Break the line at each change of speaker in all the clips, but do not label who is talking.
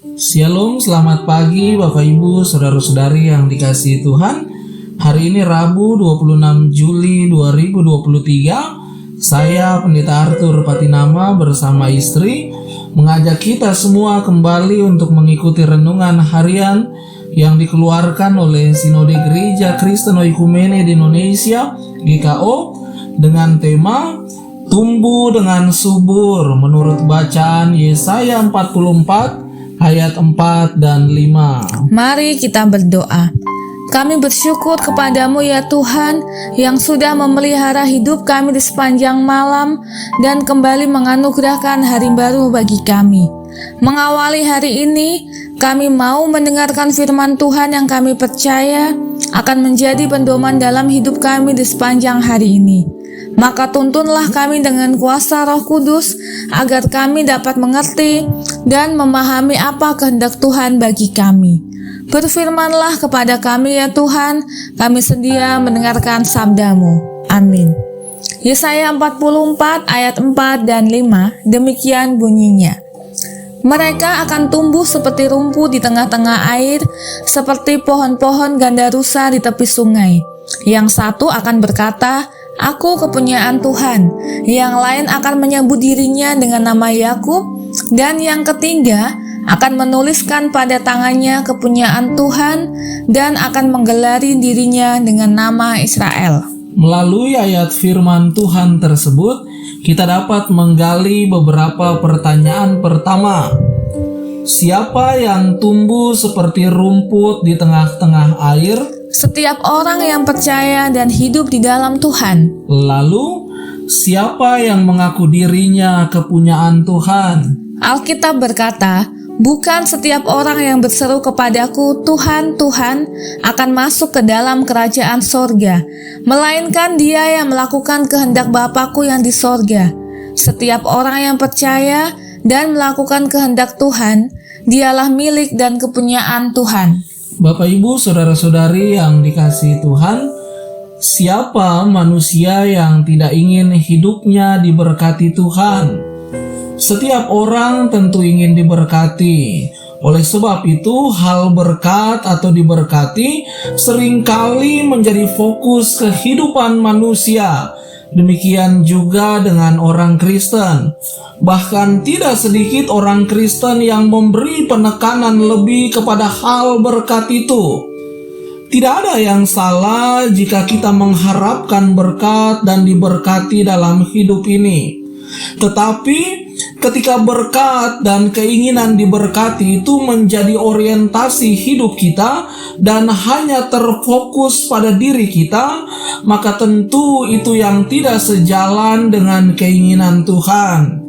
Shalom, selamat pagi Bapak Ibu, Saudara-saudari yang dikasihi Tuhan. Hari ini Rabu 26 Juli 2023. Saya Pendeta Arthur Patinama bersama istri mengajak kita semua kembali untuk mengikuti renungan harian yang dikeluarkan oleh Sinode Gereja Kristen Oikumene di Indonesia (GKO) dengan tema Tumbuh dengan subur menurut bacaan Yesaya 44 ayat 4 dan 5.
Mari kita berdoa. Kami bersyukur kepadamu ya Tuhan yang sudah memelihara hidup kami di sepanjang malam dan kembali menganugerahkan hari baru bagi kami. Mengawali hari ini, kami mau mendengarkan firman Tuhan yang kami percaya akan menjadi pedoman dalam hidup kami di sepanjang hari ini. Maka tuntunlah kami dengan kuasa Roh Kudus agar kami dapat mengerti dan memahami apa kehendak Tuhan bagi kami. Berfirmanlah kepada kami ya Tuhan, kami sedia mendengarkan sabda-Mu. Amin. Yesaya 44 ayat 4 dan 5, demikian bunyinya. Mereka akan tumbuh seperti rumput di tengah-tengah air, seperti pohon-pohon gandarusa di tepi sungai. Yang satu akan berkata, Aku kepunyaan Tuhan. Yang lain akan menyebut dirinya dengan nama Yakub, dan yang ketiga akan menuliskan pada tangannya kepunyaan Tuhan dan akan menggelari dirinya dengan nama Israel.
Melalui ayat firman Tuhan tersebut, kita dapat menggali beberapa pertanyaan. Pertama, siapa yang tumbuh seperti rumput di tengah-tengah air?
Setiap orang yang percaya dan hidup di dalam Tuhan.
Lalu, siapa yang mengaku dirinya kepunyaan Tuhan?
Alkitab berkata, bukan setiap orang yang berseru kepadaku, Tuhan, Tuhan, akan masuk ke dalam kerajaan sorga, melainkan dia yang melakukan kehendak Bapa-Ku yang di sorga. Setiap orang yang percaya dan melakukan kehendak Tuhan, dialah milik dan kepunyaan Tuhan.
Bapak Ibu, Saudara-saudari yang dikasihi Tuhan, siapa manusia yang tidak ingin hidupnya diberkati Tuhan? Setiap orang tentu ingin diberkati. Oleh sebab itu, hal berkat atau diberkati seringkali menjadi fokus kehidupan manusia. Demikian juga dengan orang Kristen. Bahkan tidak sedikit orang Kristen yang memberi penekanan lebih kepada hal berkat itu. Tidak ada yang salah jika kita mengharapkan berkat dan diberkati dalam hidup ini. Tetapi ketika berkat dan keinginan diberkati itu menjadi orientasi hidup kita dan hanya terfokus pada diri kita, maka tentu itu yang tidak sejalan dengan keinginan Tuhan.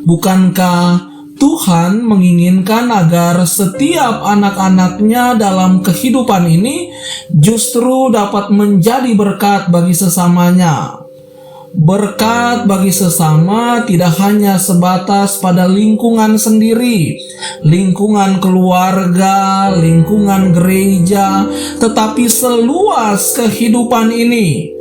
Bukankah Tuhan menginginkan agar setiap anak-anaknya dalam kehidupan ini justru dapat menjadi berkat bagi sesamanya? Berkat bagi sesama tidak hanya sebatas pada lingkungan sendiri, lingkungan keluarga, lingkungan gereja, tetapi seluas kehidupan ini.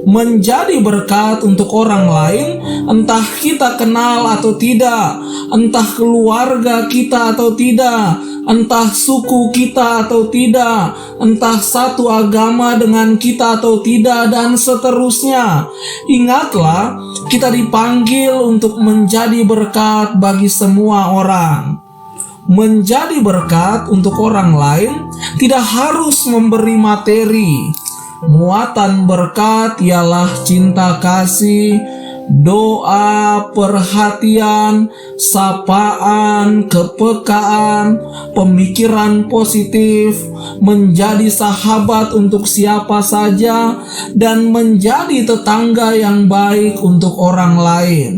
Menjadi berkat untuk orang lain, entah kita kenal atau tidak, entah keluarga kita atau tidak, entah suku kita atau tidak, entah satu agama dengan kita atau tidak, dan seterusnya. Ingatlah, kita dipanggil untuk menjadi berkat bagi semua orang. Menjadi berkat untuk orang lain tidak harus memberi materi. Muatan berkat ialah cinta kasih, doa, perhatian, sapaan, kepekaan, pemikiran positif, menjadi sahabat untuk siapa saja, dan menjadi tetangga yang baik untuk orang lain.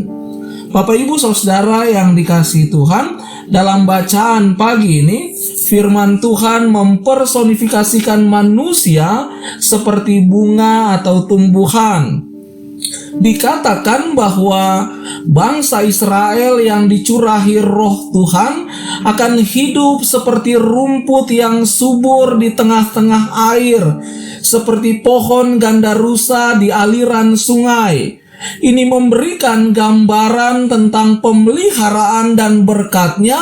Bapak Ibu Saudara yang dikasihi Tuhan, dalam bacaan pagi ini, firman Tuhan mempersonifikasikan manusia seperti bunga atau tumbuhan. Dikatakan bahwa bangsa Israel yang dicurahi roh Tuhan akan hidup seperti rumput yang subur di tengah-tengah air, seperti pohon gandarusa di aliran sungai. Ini memberikan gambaran tentang pemeliharaan dan berkat-Nya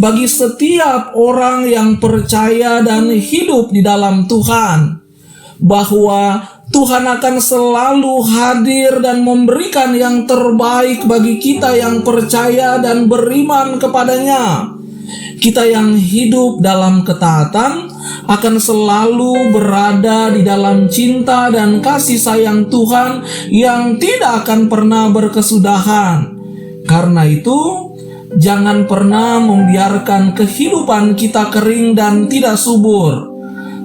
bagi setiap orang yang percaya dan hidup di dalam Tuhan. Bahwa Tuhan akan selalu hadir dan memberikan yang terbaik bagi kita yang percaya dan beriman kepada-Nya. Kita yang hidup dalam ketaatan akan selalu berada di dalam cinta dan kasih sayang Tuhan yang tidak akan pernah berkesudahan. Karena itu, jangan pernah membiarkan kehidupan kita kering dan tidak subur.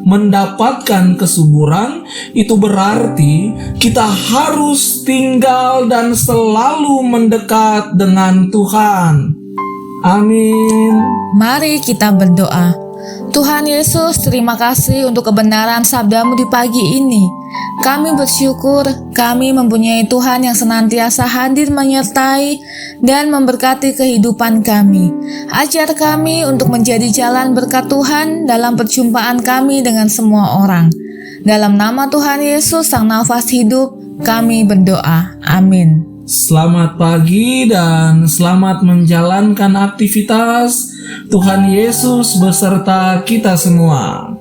Mendapatkan kesuburan itu berarti kita harus tinggal dan selalu mendekat dengan Tuhan. Amin.
Mari kita berdoa. Tuhan Yesus, terima kasih untuk kebenaran sabda-Mu di pagi ini. Kami bersyukur kami mempunyai Tuhan yang senantiasa hadir menyertai dan memberkati kehidupan kami. Ajar kami untuk menjadi jalan berkat Tuhan dalam perjumpaan kami dengan semua orang. Dalam nama Tuhan Yesus, Sang Nafas Hidup, kami berdoa. Amin.
Selamat pagi dan selamat menjalankan aktivitas. Tuhan Yesus beserta kita semua.